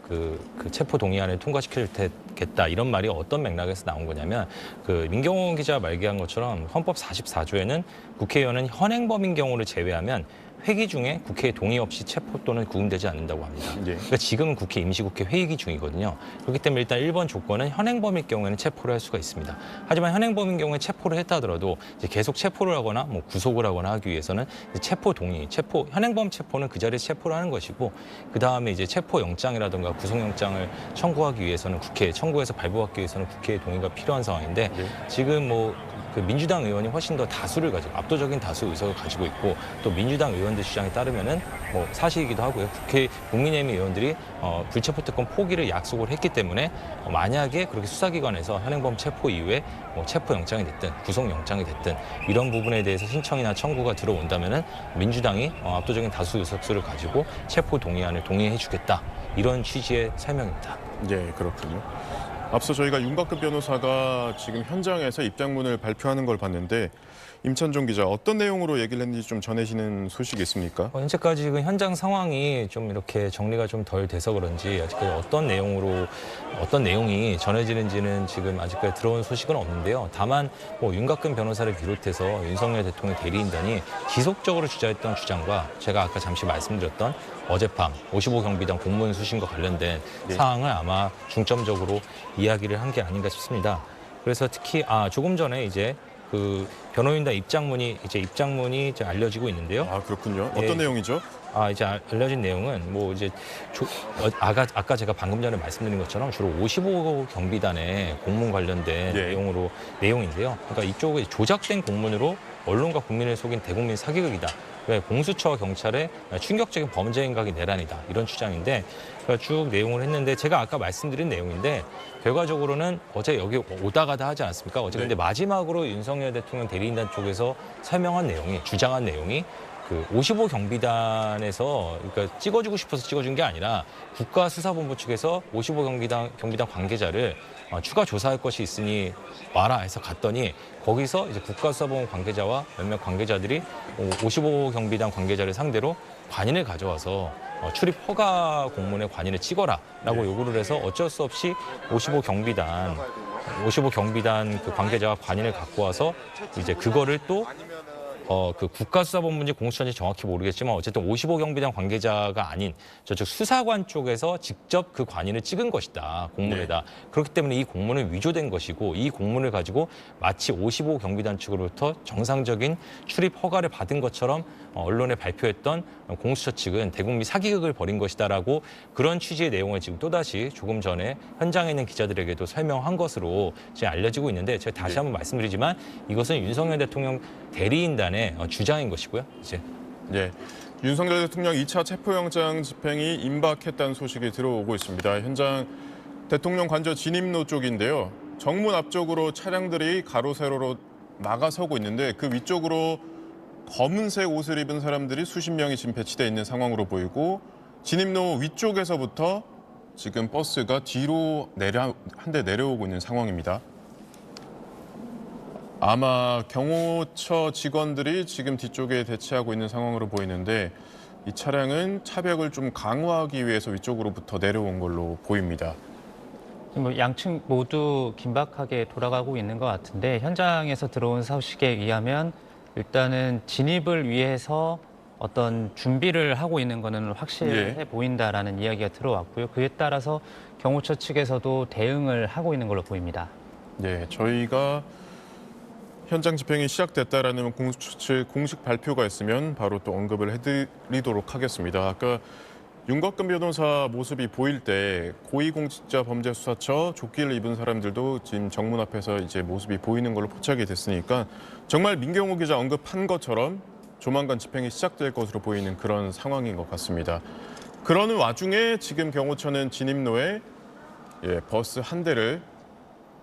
그 체포 동의안을 통과시키겠다 이런 말이 어떤 맥락에서 나온 거냐면 그 민경훈 기자 말기한 것처럼 헌법 44조에는 국회의원은 현행범인 경우를 제외하면 회기 중에 국회의 동의 없이 체포 또는 구금되지 않는다고 합니다. 예. 그러니까 지금은 국회 임시국회 회기 중이거든요. 그렇기 때문에 일단 1번 조건은 현행범일 경우에는 체포를 할 수가 있습니다. 하지만 현행범인 경우에 체포를 했다 하더라도 이제 계속 체포를 하거나 뭐 구속을 하거나 하기 위해서는 이제 체포 동의, 현행범 체포는 그 자리에서 체포를 하는 것이고 그 다음에 이제 체포 영장이라든가 구속영장을 청구하기 위해서는 청구해서 발부하기 위해서는 국회의 동의가 필요한 상황인데 지금 뭐 그 민주당 의원이 훨씬 더 다수를 가지고 압도적인 다수 의석을 가지고 있고 또 민주당 의원들 주장에 따르면은 뭐 사실이기도 하고요. 국민의힘 의원들이 불체포 특권 포기를 약속을 했기 때문에 만약에 그렇게 수사기관에서 현행범 체포 이후에 뭐 체포 영장이 됐든 구속 영장이 됐든 이런 부분에 대해서 신청이나 청구가 들어온다면은 민주당이 압도적인 다수 의석수를 가지고 체포 동의안을 동의해주겠다 이런 취지의 설명입니다. 예, 그렇군요. 앞서 저희가 윤곽근 변호사가 지금 현장에서 입장문을 발표하는 걸 봤는데 임찬종 기자 어떤 내용으로 얘기를 했는지 좀 전해지는 소식이 있습니까? 현재까지 지금 현장 상황이 좀 이렇게 정리가 좀 덜 돼서 그런지 아직까지 어떤 내용이 전해지는지는 지금 아직까지 들어온 소식은 없는데요. 다만 뭐 윤곽근 변호사를 비롯해서 윤석열 대통령 대리인단이 지속적으로 주장했던 주장과 제가 아까 잠시 말씀드렸던 어젯밤 55경비단 공무원 수신과 관련된 사항을 아마 중점적으로 이야기를 한 게 아닌가 싶습니다. 그래서 특히 조금 전에 이제 그 변호인단 입장문이 이제 알려지고 있는데요. 아, 그렇군요. 예. 어떤 내용이죠? 이제 알려진 내용은 뭐 이제 아까 제가 방금 전에 말씀드린 것처럼 주로 55경비단의 공문 관련된 예. 내용인데요. 그러니까 이쪽에 조작된 공문으로 언론과 국민을 속인 대국민 사기극이다. 왜 공수처와 경찰의 충격적인 범죄 행각이 내란이다. 이런 주장인데 쭉 내용을 했는데 제가 아까 말씀드린 내용인데 결과적으로는 어제 여기 오다 가다 하지 않았습니까? 어제 근데 마지막으로 윤석열 대통령 대리인단 쪽에서 주장한 내용이 그 55경비단에서 그러니까 찍어주고 싶어서 찍어준 게 아니라 국가수사본부 측에서 55경비단 관계자를 추가 조사할 것이 있으니 와라 해서 갔더니 거기서 이제 국가수사본부 관계자와 몇몇 관계자들이 55경비단 관계자를 상대로 관인을 가져와서 출입 허가 공문에 관인을 찍어라라고 요구를 해서 어쩔 수 없이 55경비단 그 관계자와 관인을 갖고 와서 이제 그거를 또 그 국가수사본부인지 공수처인지 정확히 모르겠지만 어쨌든 55경비단 관계자가 아닌 저쪽 수사관 쪽에서 직접 그 관인을 찍은 것이다. 공문에다. 그렇기 때문에 이 공문은 위조된 것이고 이 공문을 가지고 마치 55경비단 측으로부터 정상적인 출입 허가를 받은 것처럼 언론에 발표했던 공수처 측은 대국민 사기극을 벌인 것이다라고 그런 취지의 내용을 지금 또다시 조금 전에 현장에 있는 기자들에게도 설명한 것으로 지금 알려지고 있는데 제가 다시 한번 말씀드리지만 이것은 윤석열 대통령 대리인단의 주장인 것이고요. 이제 예. 윤석열 대통령 2차 체포영장 집행이 임박했다는 소식이 들어오고 있습니다. 현장 대통령 관저 진입로 쪽인데요. 정문 앞쪽으로 차량들이 가로 세로로 나가서고 있는데 그 위쪽으로 검은색 옷을 입은 사람들이 수십 명이 지금 배치돼 있는 상황으로 보이고 진입로 위쪽에서부터 지금 버스가 뒤로 한 대 내려오고 있는 상황입니다. 아마 경호처 직원들이 지금 뒤쪽에 대치하고 있는 상황으로 보이는데 이 차량은 차벽을 좀 강화하기 위해서 위쪽으로부터 내려온 걸로 보입니다. 뭐 양측 모두 긴박하게 돌아가고 있는 것 같은데 현장에서 들어온 소식에 의하면 일단은 진입을 위해서 어떤 준비를 하고 있는 거는 확실해 보인다라는 이야기가 들어왔고요. 그에 따라서 경호처 측에서도 대응을 하고 있는 걸로 보입니다. 네, 저희가 현장 집행이 시작됐다라는 공수처 측 공식 발표가 있으면 바로 또 언급을 해드리도록 하겠습니다. 아까 윤곽근 변호사 모습이 보일 때 고위공직자범죄수사처 조끼를 입은 사람들도 지금 정문 앞에서 이제 모습이 보이는 걸로 포착이 됐으니까 정말 민경호 기자 언급한 것처럼 조만간 집행이 시작될 것으로 보이는 그런 상황인 것 같습니다. 그러는 와중에 지금 경호처는 진입로에 버스 한 대를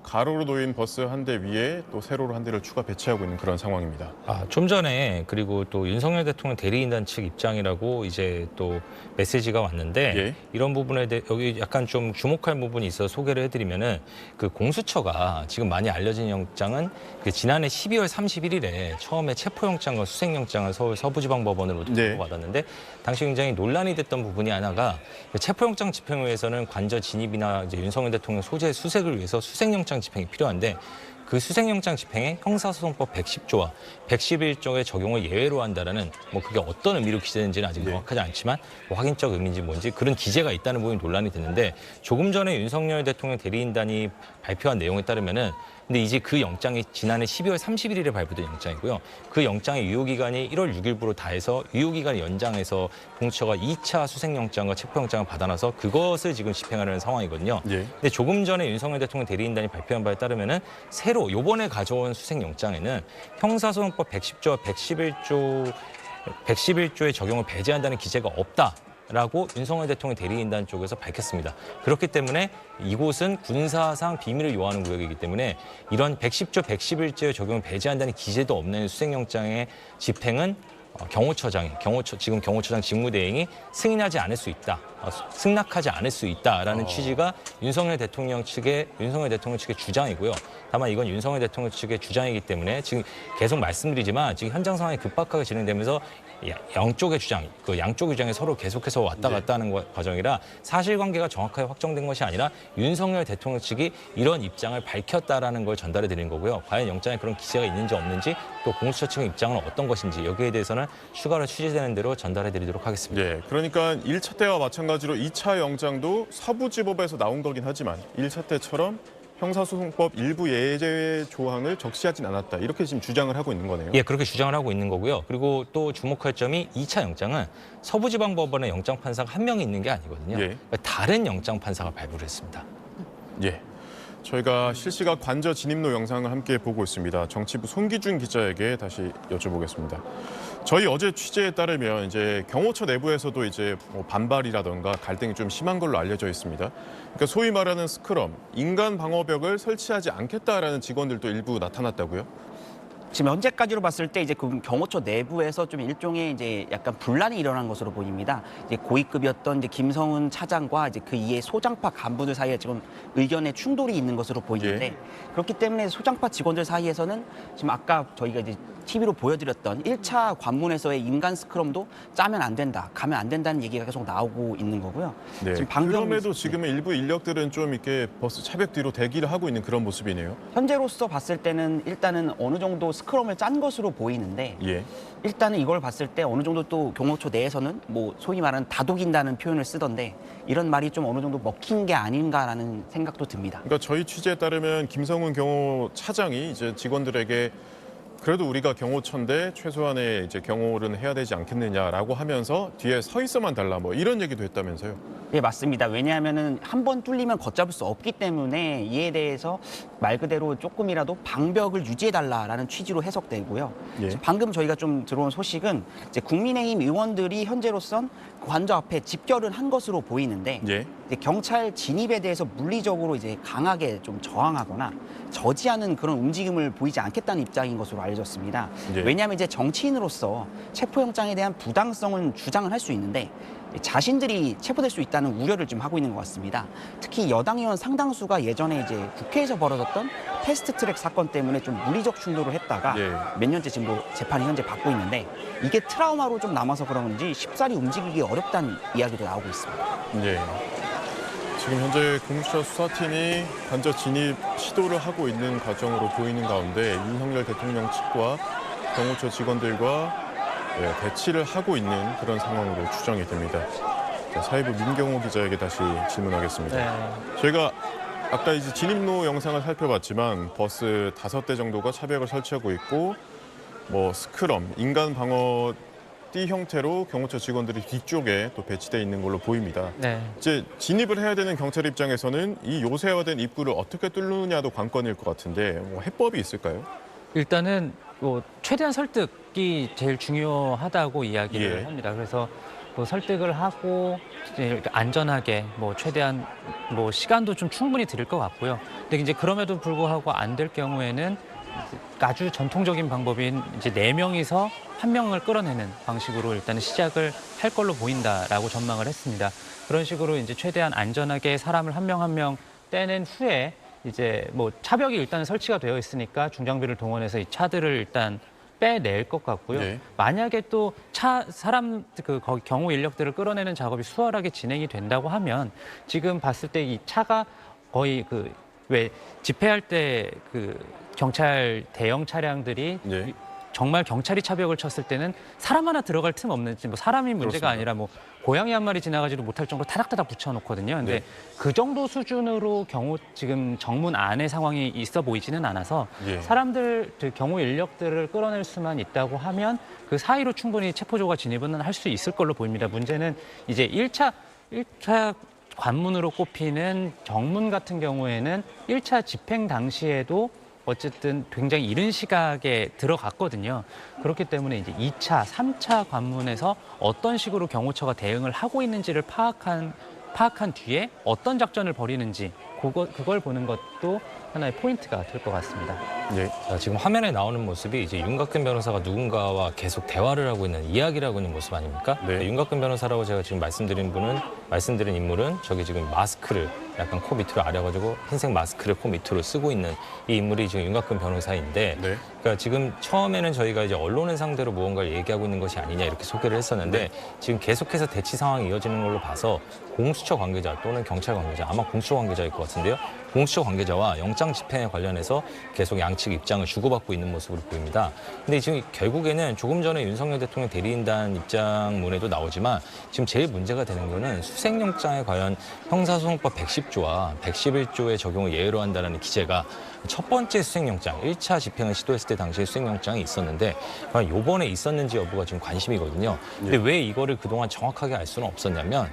가로로 놓인 버스 한 대 위에 또 세로로 한 대를 추가 배치하고 있는 그런 상황입니다. 좀 전에 그리고 또 윤석열 대통령 대리인단 측 입장이라고 이제 또 메시지가 왔는데 이런 부분에 대해 여기 약간 좀 주목할 부분이 있어서 소개를 해드리면은 그 공수처가 지금 많이 알려진 영장은 그 지난해 12월 31일에 처음에 체포영장과 수색영장을 서울 서부지방법원으로 받았는데 당시 굉장히 논란이 됐던 부분이 하나가 그 체포영장 집행을 위해서는 관저 진입이나 이제 윤석열 대통령 소재 수색을 위해서 수색영장 집행이 필요한데 그 수색영장 집행에 형사소송법 110조와 111조의 적용을 예외로 한다라는 뭐 그게 어떤 의미로 기재된지는 아직 명확하지 않지만 뭐 확인적 의미인지 뭔지 그런 기재가 있다는 부분이 논란이 됐는데 조금 전에 윤석열 대통령 대리인단이 발표한 내용에 따르면은 근데 이제 그 영장이 지난해 12월 31일에 발부된 영장이고요. 그 영장의 유효기간이 1월 6일부로 다해서 유효기간을 연장해서 공수처가 2차 수색영장과 체포영장을 받아놔서 그것을 지금 집행하려는 상황이거든요. 근데 조금 전에 윤석열 대통령 대리인단이 발표한 바에 따르면은 새로 요번에 가져온 수색영장에는 형사소송법 110조와 111조의 적용을 배제한다는 기재가 없다라고 윤석열 대통령 대리인단 쪽에서 밝혔습니다. 그렇기 때문에 이곳은 군사상 비밀을 요하는 구역이기 때문에 이런 110조, 111조의 적용을 배제한다는 기재도 없는 수색영장의 집행은 지금 경호처장 직무대행이 승인하지 않을 수 있다, 승낙하지 않을 수 있다라는 취지가 윤석열 대통령 측의 주장이고요. 다만 이건 윤석열 대통령 측의 주장이기 때문에 지금 계속 말씀드리지만 지금 현장 상황이 급박하게 진행되면서 양쪽의 주장이 서로 계속해서 왔다 갔다 하는 과정이라 사실관계가 정확하게 확정된 것이 아니라 윤석열 대통령 측이 이런 입장을 밝혔다라는 걸 전달해 드리는 거고요. 과연 영장에 그런 기재가 있는지 없는지 또 공수처 측의 입장은 어떤 것인지 여기에 대해서는 추가로 취재되는 대로 전달해 드리도록 하겠습니다. 그러니까 1차 때와 마찬가지로 2차 영장도 서부지법에서 나온 거긴 하지만 1차 때처럼 형사소송법 일부 예외 조항을 적시하진 않았다. 이렇게 지금 주장을 하고 있는 거네요. 그렇게 주장을 하고 있는 거고요. 그리고 또 주목할 점이 2차 영장은 서부지방법원에 영장판사가 한 명이 있는 게 아니거든요. 다른 영장판사가 발부를 했습니다. 저희가 실시각 관저 진입로 영상을 함께 보고 있습니다. 정치부 손기준 기자에게 다시 여쭤보겠습니다. 저희 어제 취재에 따르면 이제 경호처 내부에서도 이제 뭐 반발이라던가 갈등이 좀 심한 걸로 알려져 있습니다. 그러니까 소위 말하는 스크럼, 인간 방어벽을 설치하지 않겠다라는 직원들도 일부 나타났다고요? 지금 현재까지로 봤을 때 이제 그 경호처 내부에서 좀 일종의 이제 약간 분란이 일어난 것으로 보입니다. 이제 고위급이었던 이제 김성훈 차장과 이제 그 이에 소장파 간부들 사이에 지금 의견의 충돌이 있는 것으로 보이는데 그렇기 때문에 소장파 직원들 사이에서는 지금 아까 저희가 이제 TV로 보여드렸던 1차 관문에서의 인간 스크럼도 짜면 안 된다, 가면 안 된다는 얘기가 계속 나오고 있는 거고요. 지금 그럼에도 지금의 일부 인력들은 좀 이렇게 버스 차벽 뒤로 대기를 하고 있는 그런 모습이네요. 현재로서 봤을 때는 일단은 어느 정도 스크럼을 짠 것으로 보이는데 일단은 이걸 봤을 때 어느 정도 또 경호처 내에서는 뭐 소위 말하는 다독인다는 표현을 쓰던데 이런 말이 좀 어느 정도 먹힌 게 아닌가라는 생각도 듭니다. 그러니까 저희 취재에 따르면 김성훈 경호 차장이 이제 직원들에게 그래도 우리가 경호처인데 최소한의 이제 경호를 해야 되지 않겠느냐라고 하면서 뒤에 서 있어만 달라 뭐 이런 얘기도 했다면서요? 맞습니다. 왜냐하면은 한 번 뚫리면 걷잡을 수 없기 때문에 이에 대해서 말 그대로 조금이라도 방벽을 유지해달라라는 취지로 해석되고요. 방금 저희가 좀 들어온 소식은 이제 국민의힘 의원들이 현재로선 관저 앞에 집결을 한 것으로 보이는데 이제 경찰 진입에 대해서 물리적으로 이제 강하게 좀 저항하거나 저지하는 그런 움직임을 보이지 않겠다는 입장인 것으로 알려졌습니다. 왜냐하면 이제 정치인으로서 체포영장에 대한 부당성은 주장을 할 수 있는데 자신들이 체포될 수 있다는 우려를 좀 하고 있는 것 같습니다. 특히 여당 의원 상당수가 예전에 이제 국회에서 벌어졌던 패스트트랙 사건 때문에 좀 물리적 충돌을 했다가 예. 몇 년째 지금 뭐 재판이 현재 받고 있는데 이게 트라우마로 좀 남아서 그런지 쉽사리 움직이기 어렵다는 이야기도 나오고 있습니다. 예. 지금 현재 공수처 수사팀이 관저 진입 시도를 하고 있는 과정으로 보이는 가운데 윤석열 대통령 측과 경호처 직원들과 대치를 하고 있는 그런 상황으로 추정이 됩니다. 자, 사회부 민경호 기자에게 다시 질문하겠습니다. 네. 저희가 아까 이제 진입로 영상을 살펴봤지만 버스 5대 정도가 차벽을 설치하고 있고 뭐 스크럼, 인간 방어 띠 형태로 경호처 직원들이 뒤쪽에 또 배치돼 있는 걸로 보입니다. 네. 이제 진입을 해야 되는 경찰 입장에서는 이 요새화된 입구를 어떻게 뚫느냐도 관건일 것 같은데 뭐 해법이 있을까요? 일단은 뭐 최대한 설득이 제일 중요하다고 이야기를 예. 합니다. 그래서 뭐 설득을 하고 이제 안전하게 뭐 최대한 뭐 시간도 좀 충분히 드릴 것 같고요. 근데 이제 그럼에도 불구하고 안 될 경우에는 아주 전통적인 방법인 이제 4명이서 1명을 끌어내는 방식으로 일단은 시작을 할 걸로 보인다라고 전망을 했습니다. 그런 식으로 이제 최대한 안전하게 사람을 한 명 한 명 떼낸 후에 이제 뭐 차벽이 일단 설치가 되어 있으니까 중장비를 동원해서 이 차들을 일단 빼낼 것 같고요. 네. 만약에 또 사람 거기 경호 인력들을 끌어내는 작업이 수월하게 진행이 된다고 하면 지금 봤을 때 이 차가 거의 왜 집회할 때 경찰 대형 차량들이 네. 정말 경찰이 차벽을 쳤을 때는 사람 하나 들어갈 틈 없는 뭐 사람이 문제가 그렇습니다. 아니라 뭐 고양이 한 마리 지나가지도 못할 정도로 타닥타닥 붙여놓거든요. 근데 네. 그 정도 수준으로 지금 정문 안의 상황이 있어 보이지는 않아서 예. 사람들 경호 인력들을 끌어낼 수만 있다고 하면 그 사이로 충분히 체포조가 진입은 할 수 있을 걸로 보입니다. 문제는 이제 1차 관문으로 꼽히는 정문 같은 경우에는 1차 집행 당시에도 어쨌든 굉장히 이른 시각에 들어갔거든요. 그렇기 때문에 이제 2차, 3차 관문에서 어떤 식으로 경호처가 대응을 하고 있는지를 파악한 뒤에 어떤 작전을 벌이는지 그걸 보는 것도 하나의 포인트가 될 것 같습니다. 예. 자, 지금 화면에 나오는 모습이 이제 윤곽근 변호사가 누군가와 계속 대화를 하고 있는 이야기를 하고 있는 모습 아닙니까? 네. 윤곽근 변호사라고 제가 지금 말씀드린 인물은 저기 지금 마스크를 약간 코 밑으로 아려가지고 흰색 마스크를 코 밑으로 쓰고 있는 이 인물이 지금 윤곽근 변호사인데, 네. 그러니까 지금 처음에는 저희가 이제 언론을 상대로 무언가를 얘기하고 있는 것이 아니냐 이렇게 소개를 했었는데 지금 계속해서 대치 상황이 이어지는 걸로 봐서 공수처 관계자 또는 경찰 관계자, 아마 공수처 관계자일 것 같은데요. 공수처 관계자와 영장 집행에 관련해서 계속 양측 입장을 주고받고 있는 모습으로 보입니다. 근데 지금 결국에는 조금 전에 윤석열 대통령 대리인단 입장문에도 나오지만 지금 제일 문제가 되는 거는 수색영장에 과연 형사소송법 110조와 111조의 적용을 예외로 한다는 기재가 첫 번째 수색영장, 1차 집행을 시도했을 때 당시에 수색영장이 있었는데 과연 요번에 있었는지 여부가 지금 관심이거든요. 근데 왜 이거를 그동안 정확하게 알 수는 없었냐면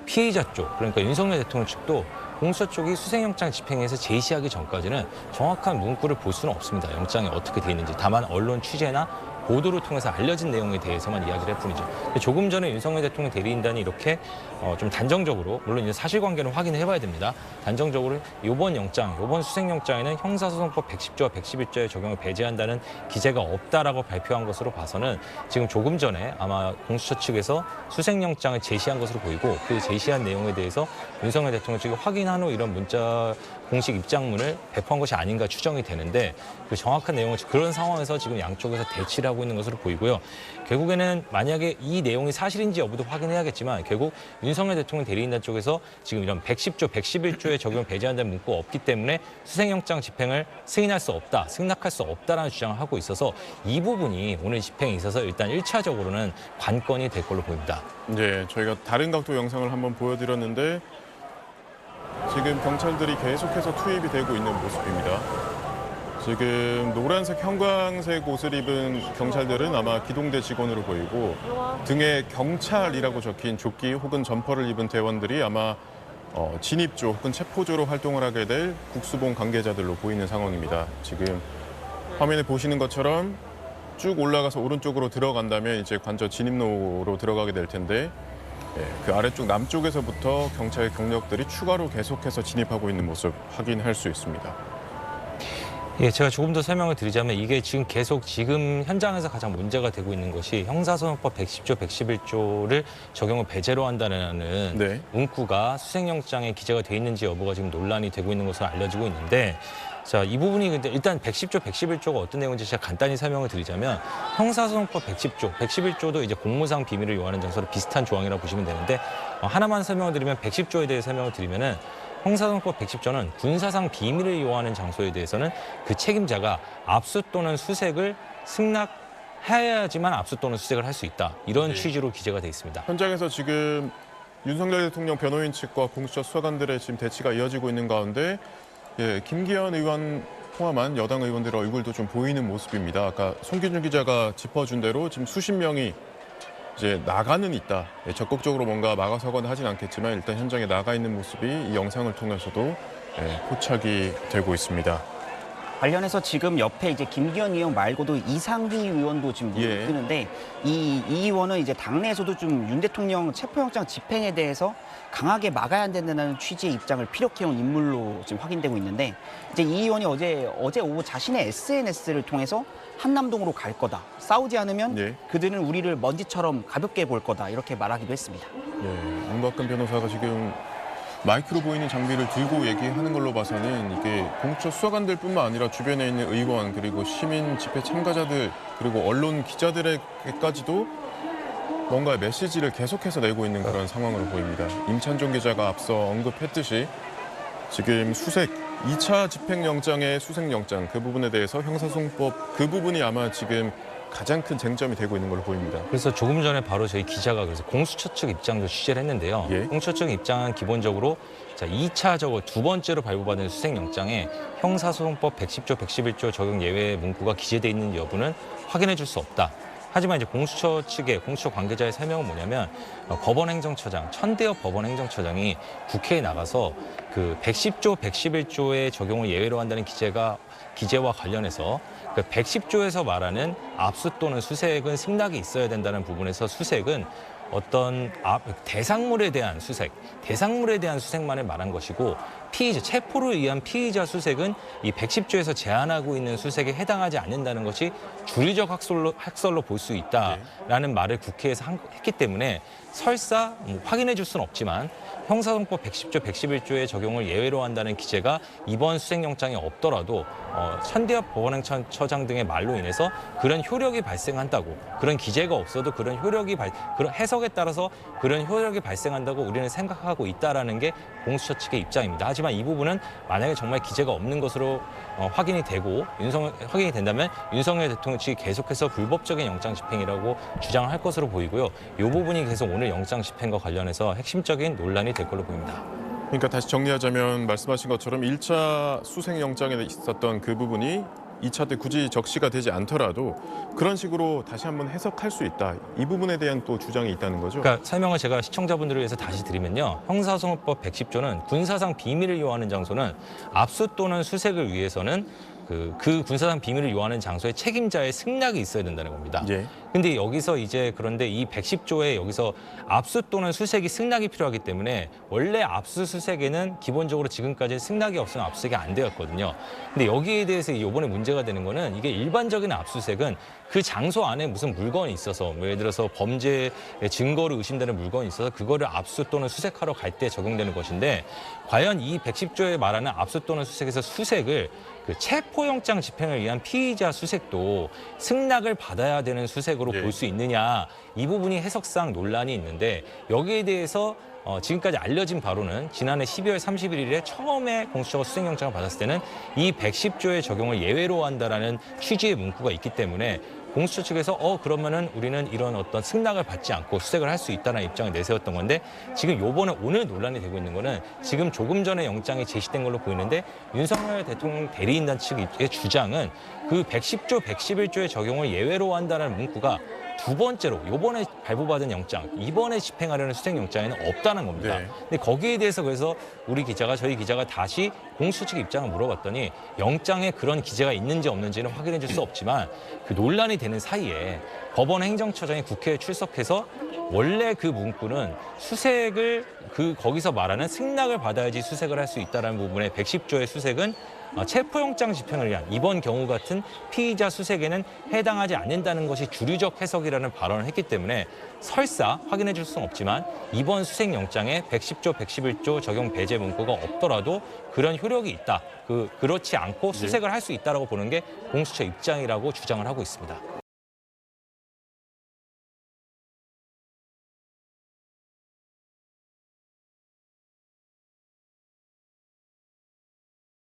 피해자 쪽, 그러니까 윤석열 대통령 측도 공수처 쪽이 수색영장 집행에서 제시하기 전까지는 정확한 문구를 볼 수는 없습니다. 영장이 어떻게 돼 있는지. 다만 언론 취재나 보도를 통해서 알려진 내용에 대해서만 이야기를 할 뿐이죠. 근데 조금 전에 윤석열 대통령 대리인단이 이렇게 좀 단정적으로, 물론 이제 사실관계는 확인을 해봐야 됩니다. 단정적으로 이번 수색영장에는 형사소송법 110조와 111조의 적용을 배제한다는 기재가 없다라고 발표한 것으로 봐서는 지금 조금 전에 아마 공수처 측에서 수색영장을 제시한 것으로 보이고 그 제시한 내용에 대해서 윤석열 대통령 측이 확인한 후 이런 문자 공식 입장문을 배포한 것이 아닌가 추정이 되는데 그 정확한 내용을 그런 상황에서 지금 양쪽에서 대치를 하고 있는 것으로 보이고요. 결국에는 만약에 이 내용이 사실인지 여부도 확인해야겠지만 결국 윤석열 대통령 대리인단 쪽에서 지금 이런 110조, 111조의 적용 배제한다는 문구가 없기 때문에 수색영장 집행을 승인할 수 없다, 승낙할 수 없다라는 주장을 하고 있어서 이 부분이 오늘 집행에 있어서 일단 1차적으로는 관건이 될 걸로 보입니다. 네, 저희가 다른 각도 영상을 한번 보여드렸는데 지금 경찰들이 계속해서 투입이 되고 있는 모습입니다. 지금 노란색 형광색 옷을 입은 경찰들은 아마 기동대 직원으로 보이고 등에 경찰이라고 적힌 조끼 혹은 점퍼를 입은 대원들이 아마 진입조 혹은 체포조로 활동을 하게 될 국수본 관계자들로 보이는 상황입니다. 지금 화면에 보시는 것처럼 쭉 올라가서 오른쪽으로 들어간다면 이제 관저 진입로로 들어가게 될 텐데 그 아래쪽 남쪽에서부터 경찰 경력들이 추가로 계속해서 진입하고 있는 모습 확인할 수 있습니다. 예, 제가 조금 더 설명을 드리자면 이게 지금 현장에서 가장 문제가 되고 있는 것이 형사소송법 110조, 111조를 적용을 배제로 한다는 네. 문구가 수색영장에 기재가 돼 있는지 여부가 지금 논란이 되고 있는 것으로 알려지고 있는데 자, 이 부분이 근데 일단 110조, 111조가 어떤 내용인지 제가 간단히 설명을 드리자면 형사소송법 110조, 111조도 이제 공무상 비밀을 요하는 장소로 비슷한 조항이라고 보시면 되는데 하나만 설명을 드리면 110조에 대해 설명을 드리면은 형사소송법 110조는 군사상 비밀을 요하는 장소에 대해서는 그 책임자가 압수 또는 수색을 승낙해야지만 압수 또는 수색을 할 수 있다. 이런 취지로 기재가 돼 있습니다. 현장에서 지금 윤석열 대통령 변호인 측과 공수처 수사관들의 지금 대치가 이어지고 있는 가운데 김기현 의원 포함한 여당 의원들의 얼굴도 좀 보이는 모습입니다. 아까 송기준 기자가 짚어준 대로 지금 수십 명이 이제 나가는 있다. 적극적으로 뭔가 막아서거나 하진 않겠지만 일단 현장에 나가 있는 모습이 이 영상을 통해서도 포착이 되고 있습니다. 관련해서 지금 옆에 이제 김기현 의원 말고도 이상희 의원도 지금 눈에 뜨는데 이 의원은 이제 당내에서도 좀 윤 대통령 체포영장 집행에 대해서 강하게 막아야 된다는 취지의 입장을 피력해온 인물로 지금 확인되고 있는데 이제 이 의원이 어제 오후 자신의 SNS를 통해서 한남동으로 갈 거다. 싸우지 않으면 그들은 우리를 먼지처럼 가볍게 볼 거다. 이렇게 말하기도 했습니다. 윤박근 변호사가 지금 마이크로 보이는 장비를 들고 얘기하는 걸로 봐서는 이게 공수처 수사관들뿐만 아니라 주변에 있는 의원 그리고 시민 집회 참가자들 그리고 언론 기자들에게까지도 뭔가 메시지를 계속해서 내고 있는 그런 상황으로 보입니다. 임찬종 기자가 앞서 언급했듯이 지금 수색 2차 집행영장의 수색영장 그 부분에 대해서 형사소송법 그 부분이 아마 지금 가장 큰 쟁점이 되고 있는 걸로 보입니다. 그래서 조금 전에 바로 저희 기자가 그래서 공수처 측 입장도 취재를 했는데요. 공수처 측 입장은 기본적으로 자, 2차적으로 두 번째로 발부받은 수색영장에 형사소송법 110조, 111조 적용 예외 문구가 기재돼 있는 여부는 확인해 줄 수 없다. 하지만 이제 공수처 측의 공수처 관계자의 설명은 뭐냐면 법원행정처장, 천대엽 법원행정처장이 국회에 나가서 그 110조, 111조의 적용을 예외로 한다는 기재와 관련해서 그 110조에서 말하는 압수 또는 수색은 승낙이 있어야 된다는 부분에서 수색은 어떤 대상물에 대한 수색만을 말한 것이고 피의자, 체포를 위한 피의자 수색은 이 110조에서 제한하고 있는 수색에 해당하지 않는다는 것이 주류적 학설로 볼 수 있다라는 말을 국회에서 했기 때문에 설사 확인해 줄 수는 없지만 형사소송법 110조, 111조의 적용을 예외로 한다는 기재가 이번 수색영장에 없더라도 천대엽 법원행정처장 등의 말로 인해서 그런 효력이 발생한다고 그런 기재가 없어도 그런 해석에 따라서 그런 효력이 발생한다고 우리는 생각하고 있다라는 게 공수처 측의 입장입니다. 하지만 이 부분은 만약에 정말 기재가 없는 것으로 확인이 된다면 윤석열 대통령 측이 계속해서 불법적인 영장 집행이라고 주장을 할 것으로 보이고요. 이 부분이 계속 오늘 영장 집행과 관련해서 핵심적인 논란이 될 걸로 보입니다. 그러니까 다시 정리하자면 말씀하신 것처럼 1차 수색영장에 있었던 그 부분이 2차 때 굳이 적시가 되지 않더라도 그런 식으로 다시 한번 해석할 수 있다. 이 부분에 대한 또 주장이 있다는 거죠. 그러니까 설명을 제가 시청자분들을 위해서 다시 드리면요. 형사소송법 110조는 군사상 비밀을 요하는 장소는 압수 또는 수색을 위해서는 그 군사상 비밀을 요하는 장소에 책임자의 승낙이 있어야 된다는 겁니다. 근데 여기서 그런데 이 110조에 여기서 압수 또는 수색이 승낙이 필요하기 때문에 원래 압수수색에는 기본적으로 지금까지 승낙이 없으면 압수수색이 안 되었거든요. 근데 여기에 대해서 이번에 문제가 되는 거는 이게 일반적인 압수수색은 그 장소 안에 무슨 물건이 있어서 예를 들어서 범죄 증거로 의심되는 물건이 있어서 그거를 압수 또는 수색하러 갈 때 적용되는 것인데 과연 이 110조에 말하는 압수 또는 수색에서 수색을 그 체포영장 집행을 위한 피의자 수색도 승낙을 받아야 되는 수색으로 볼 수 있느냐 이 부분이 해석상 논란이 있는데 여기에 대해서 지금까지 알려진 바로는 지난해 12월 31일에 처음에 공수처가 수색영장을 받았을 때는 이 110조의 적용을 예외로 한다라는 취지의 문구가 있기 때문에 공수처 측에서 그러면은 우리는 이런 어떤 승낙을 받지 않고 수색을 할 수 있다는 입장을 내세웠던 건데 지금 오늘 논란이 되고 있는 거는 지금 조금 전에 영장이 제시된 걸로 보이는데 윤석열 대통령 대리인단 측의 주장은 그 110조, 111조의 적용을 예외로 한다는 문구가 두 번째로 이번에 발부받은 영장, 이번에 집행하려는 수색영장에는 없다는 겁니다. 근데 거기에 대해서 그래서 저희 기자가 다시 공수처 측 입장을 물어봤더니 영장에 그런 기재가 있는지 없는지는 확인해 줄 수 없지만 그 논란이 되는 사이에 법원 행정처장이 국회에 출석해서 원래 그 문구는 수색을 거기서 말하는 승낙을 받아야지 수색을 할 수 있다는 부분에 110조의 수색은 체포영장 집행을 위한 이번 경우 같은 피의자 수색에는 해당하지 않는다는 것이 주류적 해석이라는 발언을 했기 때문에 설사 확인해 줄 수는 없지만 이번 수색영장에 110조, 111조 적용 배제 문구가 없더라도 그런 효력이 있다. 그렇지 않고 수색을 할 수 있다라고 보는 게 공수처 입장이라고 주장을 하고 있습니다.